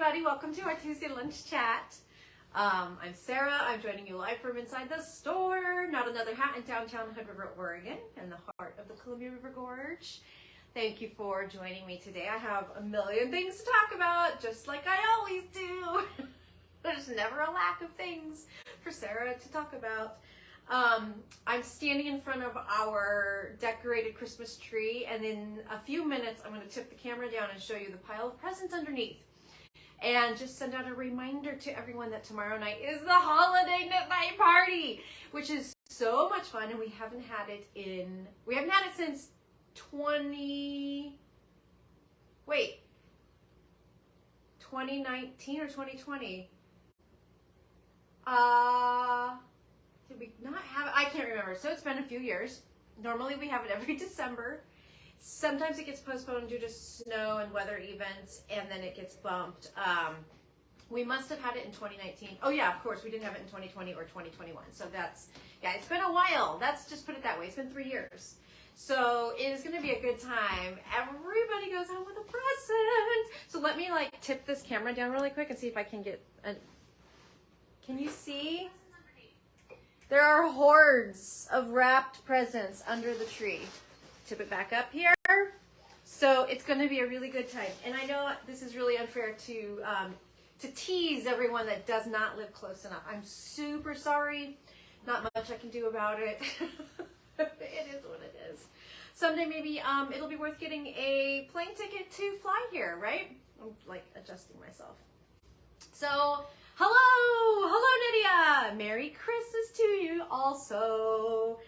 everybody. Welcome to our Tuesday lunch chat. I'm Sarah. I'm joining you live from inside the store. Not Another Hat in downtown Hood River, Oregon, in the heart of the Columbia River Gorge. Thank you for joining me today. I have a million things to talk about, just like I always do. There's never a lack of things for Sarah to talk about. I'm standing in front of our decorated Christmas tree, and in a few minutes I'm going to tip the camera down and show you the pile of presents underneath. And just send out a reminder to everyone that tomorrow night is the holiday knit night party, which is so much fun, and we haven't had it since 2019 or 2020. Did we not have it? I can't remember. So it's been a few years. Normally we have it every December. Sometimes it gets postponed due to snow and weather events, and then it gets bumped. We must have had it in 2019. Oh yeah, of course, we didn't have it in 2020 or 2021. So it's been a while. Let's just put it that way. It's been 3 years. So it is going to be a good time. Everybody goes out with a present. So let me tip this camera down really quick and see if I can get can you see? There are hordes of wrapped presents under the tree. Tip it back up here. So it's going to be a really good time. And I know this is really unfair to tease everyone that does not live close enough. I'm super sorry. Not much I can do about it. It is what it is. Someday maybe it'll be worth getting a plane ticket to fly here, right? I'm adjusting myself. So hello Nydia. Merry Christmas to you also.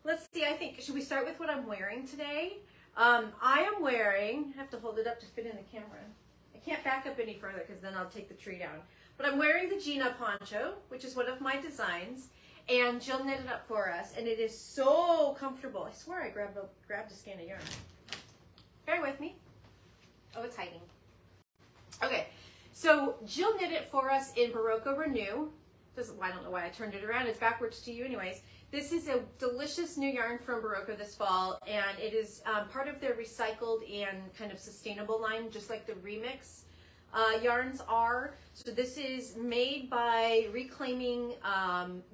Let's see, should we start with what I'm wearing today? I have to hold it up to fit in the camera. I can't back up any further because then I'll take the tree down. But I'm wearing the Gina poncho, which is one of my designs, and Jill knit it up for us, and it is so comfortable. I swear I grabbed a skein of yarn. Bear with me. Oh, it's hiding. Okay, so Jill knit it for us in Berroco Renew. I don't know why I turned it around. It's backwards to you anyways. This is a delicious new yarn from Berroco this fall, and it is part of their recycled and kind of sustainable line, just like the remix yarns are. So this is made by reclaiming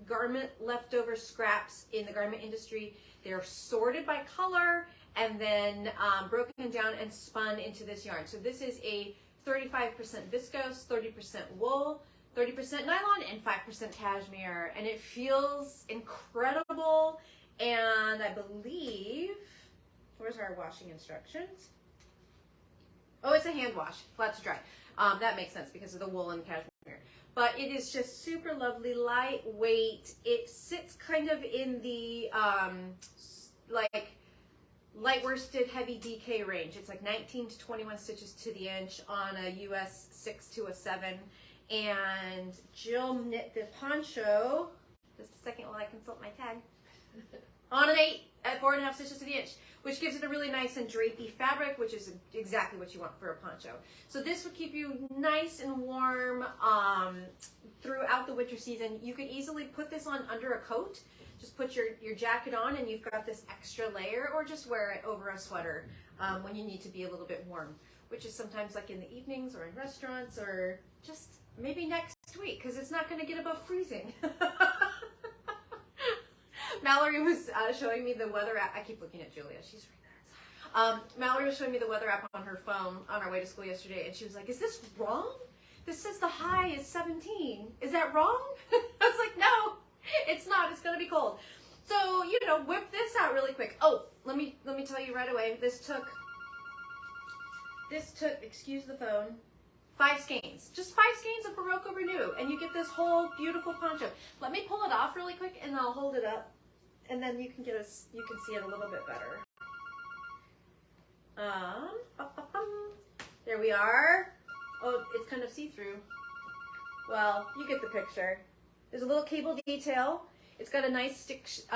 garment leftover scraps in the garment industry. They're sorted by color and then broken down and spun into this yarn. So this is a 35% viscose, 30% wool, 30% nylon, and 5% cashmere, and it feels incredible. And I believe, where's our washing instructions? Oh, it's a hand wash, flat to dry. That makes sense because of the wool and cashmere. But it is just super lovely, lightweight. It sits kind of in the light worsted heavy DK range. It's 19 to 21 stitches to the inch on a US 6 to a 7. And Jill knit the poncho, just a second while I consult my tag, on an 8 at 4.5 stitches to the inch, which gives it a really nice and drapey fabric, which is exactly what you want for a poncho. So this would keep you nice and warm throughout the winter season. You could easily put this on under a coat. Just put your jacket on and you've got this extra layer, or just wear it over a sweater when you need to be a little bit warm, which is sometimes in the evenings or in restaurants, or just maybe next week, because it's not going to get above freezing. Mallory was showing me the weather app. I keep looking at Julia. She's right there. Mallory was showing me the weather app on her phone on our way to school yesterday, and she was like, "Is this wrong? This says the high is 17. Is that wrong?" I was like, "No, it's not. It's going to be cold." So, whip this out really quick. Oh, let me tell you right away. This took, excuse the phone, 5 skeins. Just 5 skeins of Berroco Renew, and you get this whole beautiful poncho. Let me pull it off really quick, and I'll hold it up, and then you can see it a little bit better. There we are. Oh, it's kind of see-through. Well, you get the picture. There's a little cable detail. It's got a nice stitch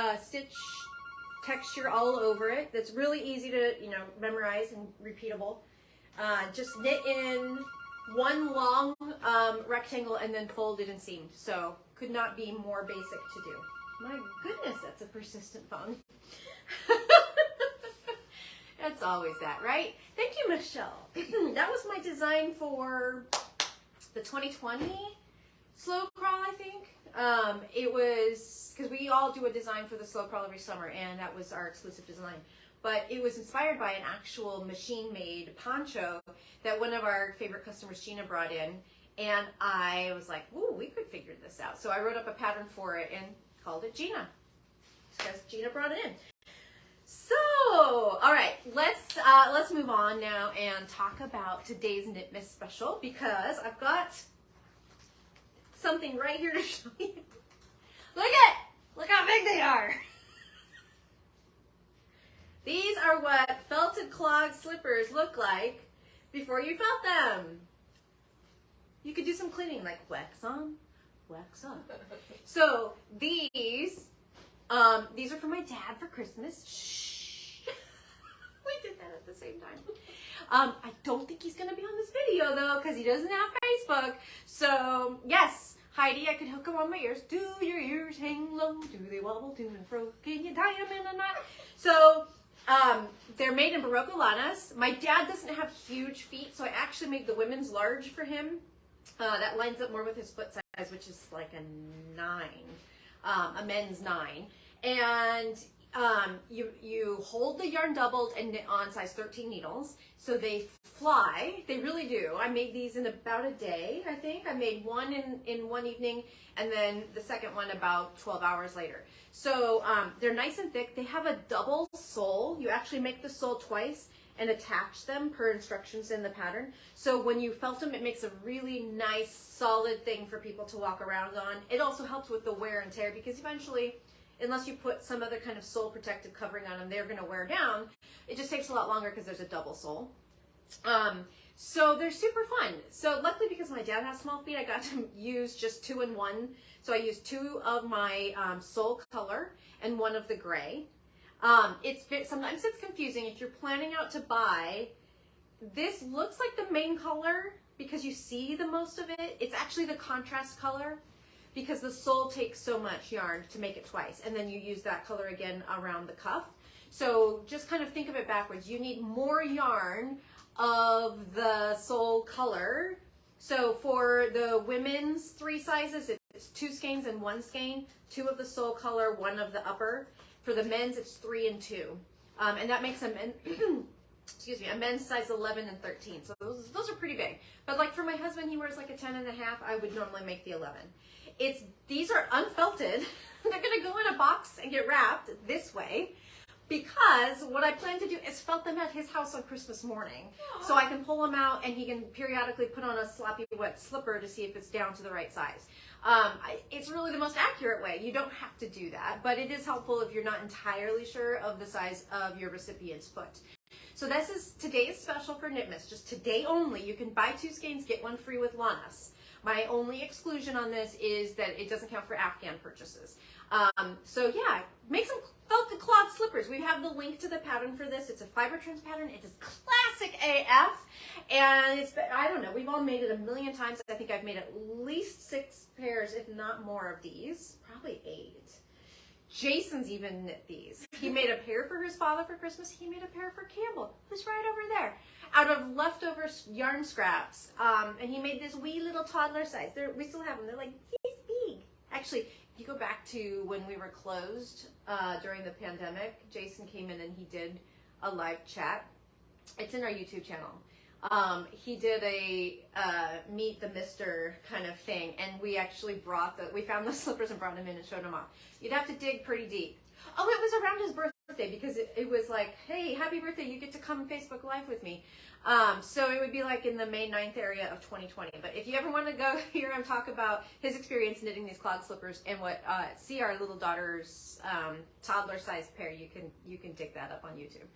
texture all over it. That's really easy to memorize and repeatable. Just knit in one long rectangle and then folded and seamed. So could not be more basic to do. My goodness, that's a persistent phone. It's always that, right? Thank you, Michelle. That was my design for the 2020 slow crawl, I think. It was, because we all do a design for the slow crawl every summer, and that was our exclusive design. But it was inspired by an actual machine-made poncho that one of our favorite customers, Gina, brought in. And I was like, ooh, we could figure this out. So I wrote up a pattern for it and called it Gina, because Gina brought it in. So, all right, let's move on now and talk about today's Knitmas special, because I've got something right here to show you. Look how big they are. These are what felted clog slippers look like before you felt them. You could do some cleaning, like wax on, wax off. So these are for my dad for Christmas. Shh. We did that at the same time. I don't think he's gonna be on this video though, because he doesn't have Facebook. So yes, Heidi, I could hook him on my ears. Do your ears hang low? Do they wobble to and fro? Can you tie them in a knot? So they're made in Berroco Lanas. My dad doesn't have huge feet, so I actually made the women's large for him. That lines up more with his foot size, which is like a 9, a men's 9. And you hold the yarn doubled and knit on size 13 needles, so they fly. They really do. I made these in about a day, I think. I made one in one evening, and then the second one about 12 hours later. So they're nice and thick. They have a double sole. You actually make the sole twice and attach them per instructions in the pattern. So when you felt them, it makes a really nice, solid thing for people to walk around on. It also helps with the wear and tear, because eventually, unless you put some other kind of sole protective covering on them, they're gonna wear down. It just takes a lot longer because there's a double sole. So they're super fun. So luckily, because my dad has small feet, I got to use just 2 in 1. So I used 2 of my sole color and 1 of the gray. Sometimes it's confusing if you're planning out to buy. This looks like the main color because you see the most of it. It's actually the contrast color, because the sole takes so much yarn to make it twice, and then you use that color again around the cuff. So just kind of think of it backwards. You need more yarn of the sole color. So for the women's 3 sizes, it's 2 skeins and 1 skein, 2 of the sole color, 1 of the upper. For the men's, it's 3 and 2. And that makes a men's size 11 and 13. So those are pretty big. But like for my husband, he wears like a 10 and a half. I would normally make the 11. These are unfelted. They're gonna go in a box and get wrapped this way, because what I plan to do is felt them at his house on Christmas morning. Aww. So I can pull them out and he can periodically put on a sloppy wet slipper to see if it's down to the right size. It's really the most accurate way. You don't have to do that, but it is helpful if you're not entirely sure of the size of your recipient's foot. So this is today's special for Knitmas, just today only. You can buy 2 skeins, get 1 free with Lanas. My only exclusion on this is that it doesn't count for Afghan purchases. So yeah, make some felted clog slippers. We have the link to the pattern for this. It's a fiber trends pattern. It is classic AF. And I don't know, we've all made it a million times. I think I've made at least 6 pairs, if not more of these, probably 8. Jason's even knit these. He made a pair for his father for Christmas. He made a pair for Campbell, who's right over there, out of leftover yarn scraps. And he made this wee little toddler size. We still have them. They're like this big. Actually, if you go back to when we were closed during the pandemic, Jason came in and he did a live chat. It's in our YouTube channel. He did a meet the mister kind of thing, and we actually we found the slippers and brought them in and showed them off. You'd have to dig pretty deep. Oh, it was around his birthday, because it was like, hey, happy birthday, you get to come Facebook Live with me. So it would be like in the May 9th area of 2020. But if you ever want to go hear him talk about his experience knitting these clog slippers and see our little daughter's toddler sized pair, you can dig that up on YouTube.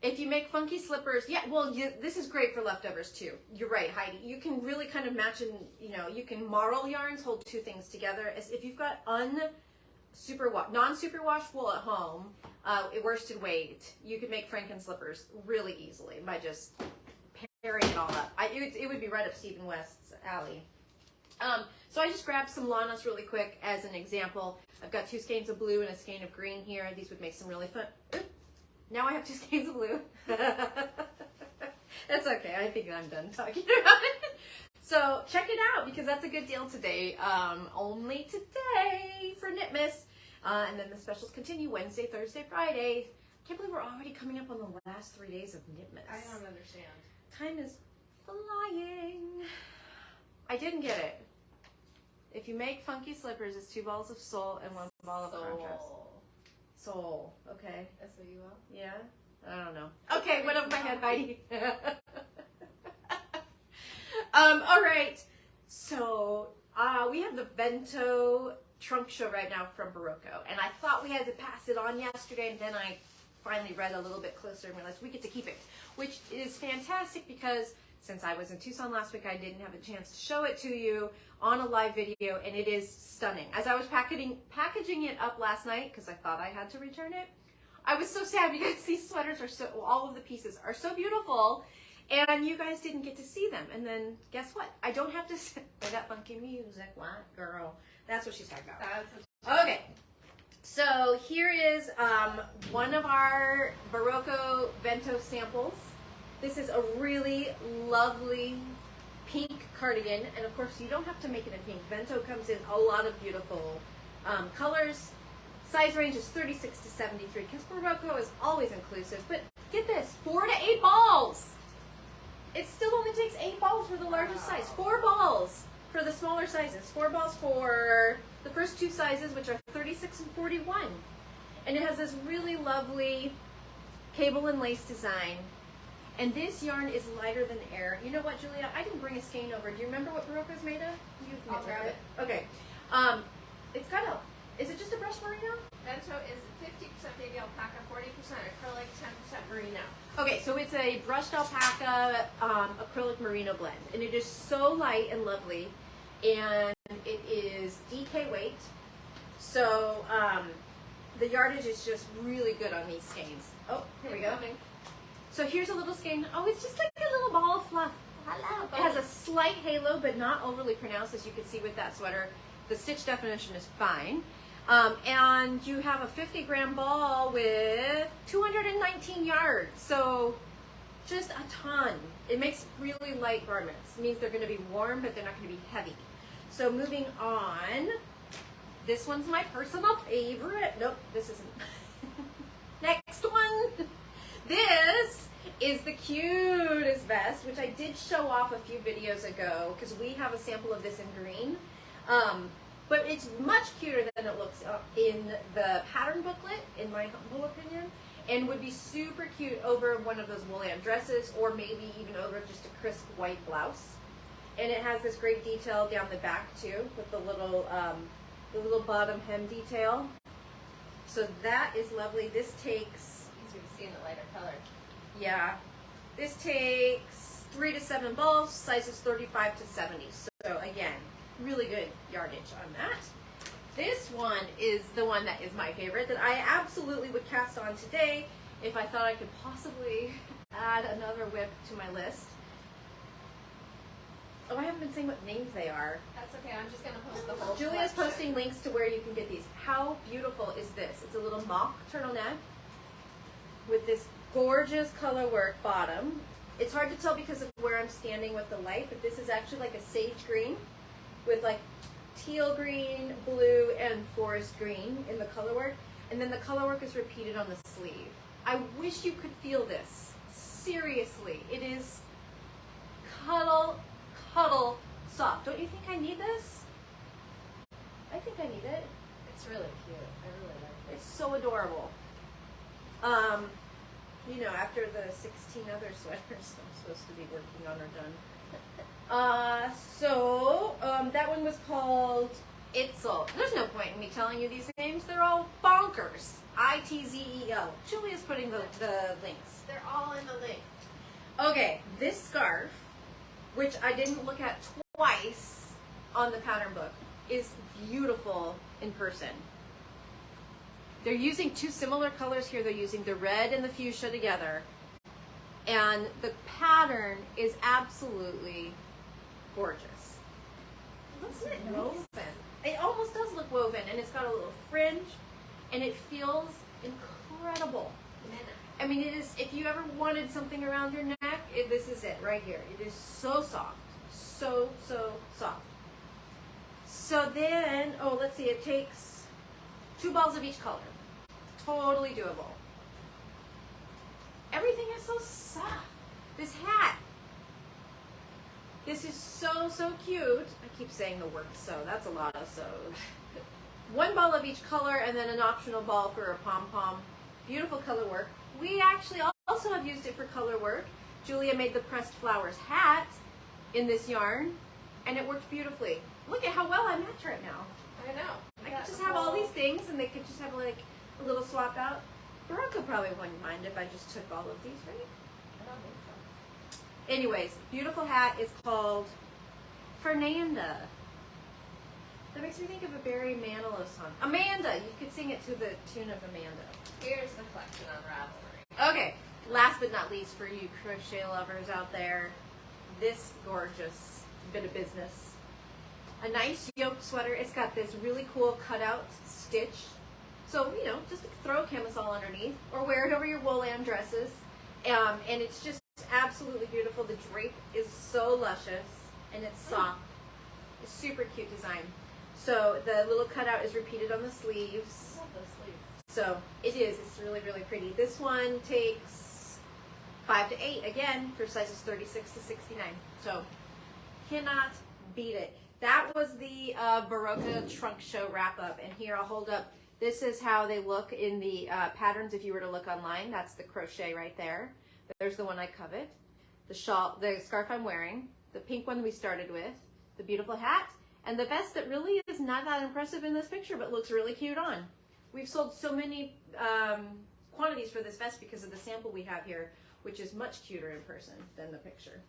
If you make funky slippers, this is great for leftovers too. You're right, Heidi. You can really kind of match, and you can marl yarns, hold 2 things together. If you've got non-superwash wool at home, worsted weight, you could make Franken slippers really easily by just pairing it all up. It would be right up Stephen West's alley. So I just grabbed some Lanas really quick as an example. I've got 2 skeins of blue and a skein of green here. These would make some really fun. Now I have 2 skeins of blue. That's okay. I think I'm done talking about it. So check it out because that's a good deal today. Only today for Knitmas. And then the specials continue Wednesday, Thursday, Friday. Can't believe we're already coming up on the last 3 days of Knitmas. I don't understand. Time is flying. I didn't get it. If you make funky slippers, it's 2 balls of sole and 1 ball of contrast. Sole. Okay. S-O-U-L? Yeah? I don't know. Okay, went over my head, Heidi. All right. So we have the Bento trunk show right now from Berroco, and I thought we had to pass it on yesterday, and then I finally read a little bit closer and realized we get to keep it, which is fantastic because since I was in Tucson last week, I didn't have a chance to show it to you on a live video, and it is stunning. As I was packaging it up last night, because I thought I had to return it, I was so sad because these sweaters are so, all of the pieces are so beautiful, and you guys didn't get to see them. And then guess what? I don't have to sit by that funky music, what girl? That's what she's talking about. Okay, so here is one of our Berroco Bento samples. This is a really lovely pink cardigan, and of course you don't have to make it in pink. Bento comes in a lot of beautiful colors. Size range is 36 to 73 because Berroco is always inclusive. But get this, 4 to 8 balls. It still only takes 8 balls for the largest size. 4 balls for the smaller sizes. 4 balls for the first 2 sizes, which are 36 and 41. And it has this really lovely cable and lace design. And this yarn is lighter than air. You know what, Julia? I didn't bring a skein over. Do you remember what Berroco's made of? I'll grab it. Okay. It's got a, is it just a brush merino? Bento is 50% baby alpaca, 40% acrylic, 10% merino. Okay, so it's a brushed alpaca acrylic merino blend. And it is so light and lovely. And it is DK weight. So the yardage is just really good on these skeins. Oh, here we go. So here's a little skein. Oh, it's just like a little ball of fluff. Hello. It has a slight halo, but not overly pronounced, as you can see with that sweater. The stitch definition is fine. And you have a 50-gram ball with 219 yards. So just a ton. It makes really light garments. It means they're going to be warm, but they're not going to be heavy. So moving on. This one's my personal favorite. Nope, this isn't. Next one. This is the cutest vest, which I did show off a few videos ago because we have a sample of this in green. But it's much cuter than it looks in the pattern booklet, in my humble opinion, and would be super cute over one of those volant dresses or maybe even over just a crisp white blouse. And it has this great detail down the back too with the little bottom hem detail. So that is lovely. This takes... Easier to see in the lighter color. Yeah. This takes 3 to 7 balls, sizes 35 to 70. So again, really good yardage on that. This one is the one that is my favorite that I absolutely would cast on today if I thought I could possibly add another whip to my list. Oh, I haven't been saying what names they are. That's okay, I'm just going to post the whole Julia's collection. posting links to where you can get these. How beautiful is this? It's a little mock turtleneck with this gorgeous color work bottom. It's hard to tell because of where I'm standing with the light, but this is actually like a sage green with like teal green, blue, and forest green in the color work. And then the color work is repeated on the sleeve. I wish you could feel this. Seriously, it is cuddle soft. Don't you think I need this? I think I need it. It's really cute. I really like it. It's so adorable. You know, after the 16 other sweaters I'm supposed to be working on are done. That one was called Itzel. There's no point in me telling you these names. They're all bonkers. I-T-Z-E-L. Julia's putting the links. They're all in the link. Okay, this scarf, which I didn't look at twice on the pattern book, is beautiful in person. They're using 2 similar colors here. They're using the red and the fuchsia together. And the pattern is absolutely gorgeous. Looks like woven. It almost does look woven, and it's got a little fringe, and it feels incredible. I mean, it is, if you ever wanted something around your neck, this is it right here. It is so soft. So soft. So then, oh, let's see, it takes 2 balls of each color. Totally doable. Everything is so soft. This hat. This is so cute. I keep saying the word so. That's a lot of so's. 1 ball of each color and then an optional ball for a pom-pom. Beautiful color work. We actually also have used it for color work. Julia made the pressed flowers hat in this yarn, and it worked beautifully. Look at how well I match right now. I know. I could just have all these things, and they could just have like a little swap out. Berroco probably wouldn't mind if I just took all of these, right? I don't think so. Anyways, beautiful hat is called Fernanda. That makes me think of a Barry Manilow song. Amanda! You could sing it to the tune of Amanda. Here's the collection on Ravelry. Okay, last but not least for you crochet lovers out there, this gorgeous bit of business. A nice yoke sweater. It's got this really cool cutout stitch. So, you know, just throw a camisole underneath or wear it over your wool-lamb dresses. And it's just absolutely beautiful. The drape is so luscious and it's soft. It's super cute design. So the little cutout is repeated on the sleeves. I love those sleeves. So it is. It's really pretty. This one takes 5 to 8 again for sizes 36 to 69. So cannot beat it. That was the Berroco trunk show wrap up. And here I'll hold up. This is how they look in the patterns if you were to look online. That's the crochet right there. There's the one I covet. The shawl, the scarf I'm wearing, the pink one we started with, the beautiful hat, and the vest that really is not that impressive in this picture but looks really cute on. We've sold so many quantities for this vest because of the sample we have here, which is much cuter in person than the picture.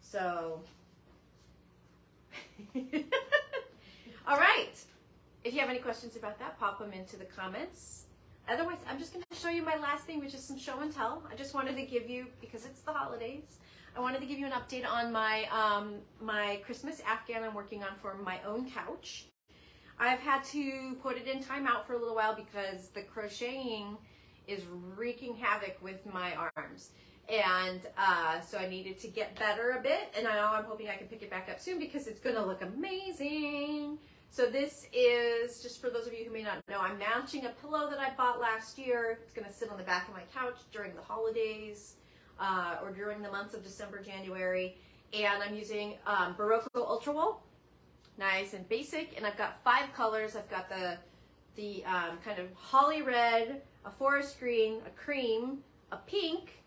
So, all right. If you have any questions about that, pop them into the comments. Otherwise, I'm just going to show you my last thing, which is some show and tell. I just wanted to give you, because it's the holidays, I wanted to give you an update on my my Christmas Afghan I'm working on for my own couch. I've had to put it in timeout for a little while because the crocheting is wreaking havoc with my arms. And so I needed to get better a bit, and now I'm hoping I can pick it back up soon because it's going to look amazing. So this is, just for those of you who may not know, I'm matching a pillow that I bought last year. It's going to sit on the back of my couch during the holidays or during the months of December, January. And I'm using Berroco Ultra Wool, nice and basic. And I've got 5 colors. I've got the kind of holly red, a forest green, a cream, a pink.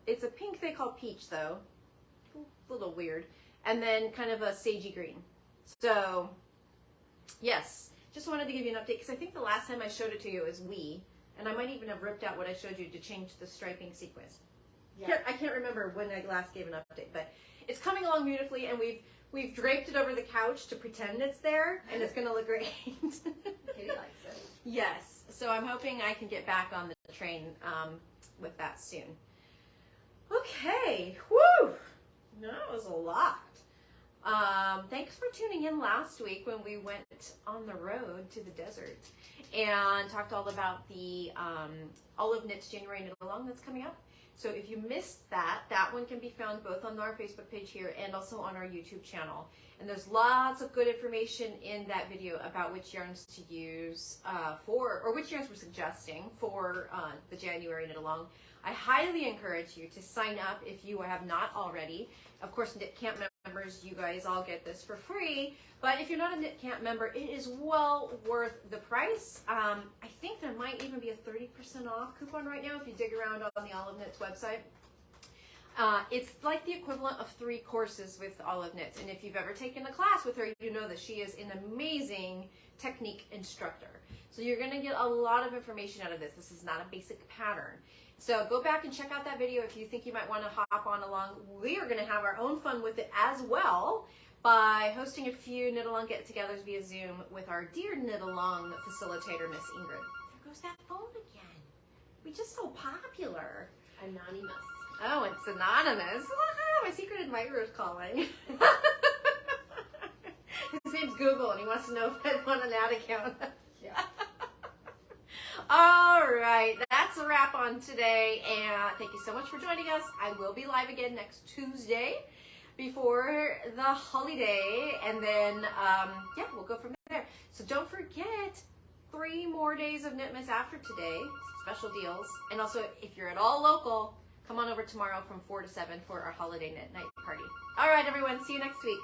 It's a pink they call peach though, a little weird. And then kind of a sagey green. So yes, just wanted to give you an update because I think the last time I showed it to you was and I might even have ripped out what I showed you to change the striping sequence. Yeah. I can't remember when I last gave an update, but it's coming along beautifully, and we've draped it over the couch to pretend it's there, and it's going to look great. Katie likes it. Yes, so I'm hoping I can get back on the train with that soon. Okay, whew, that was a lot. Thanks for tuning in last week when we went on the road to the desert and talked all about the Olive Knits January Knit Along that's coming up. So if you missed that, that one can be found both on our Facebook page here and also on our YouTube channel. And there's lots of good information in that video about which yarns to use or which yarns we're suggesting for the January Knit Along. I highly encourage you to sign up if you have not already. Of course, Knit Camp members, you guys all get this for free. But if you're not a Knit Camp member, it is well worth the price. I think there might even be a 30% off coupon right now if you dig around on the Olive Knits website. It's like the equivalent of 3 courses with Olive Knits. And if you've ever taken a class with her, you know that she is an amazing technique instructor. So you're going to get a lot of information out of this. This is not a basic pattern. So go back and check out that video if you think you might want to hop on along. We are going to have our own fun with it as well by hosting a few Knit Along get-togethers via Zoom with our dear Knit Along facilitator, Miss Ingrid. There goes that phone again. We're just so popular. Anonymous. Oh, it's anonymous. My secret admirer is calling. His name's Google, and he wants to know if I want an ad account. Yeah. All right, that's that's a wrap on today. And thank you so much for joining us. I will be live again next Tuesday before the holiday. And then, yeah, we'll go from there. So don't forget, 3 more days of Knitmas after today. Special deals. And also, if you're at all local, come on over tomorrow from 4 to 7 for our holiday knit night party. All right, everyone. See you next week.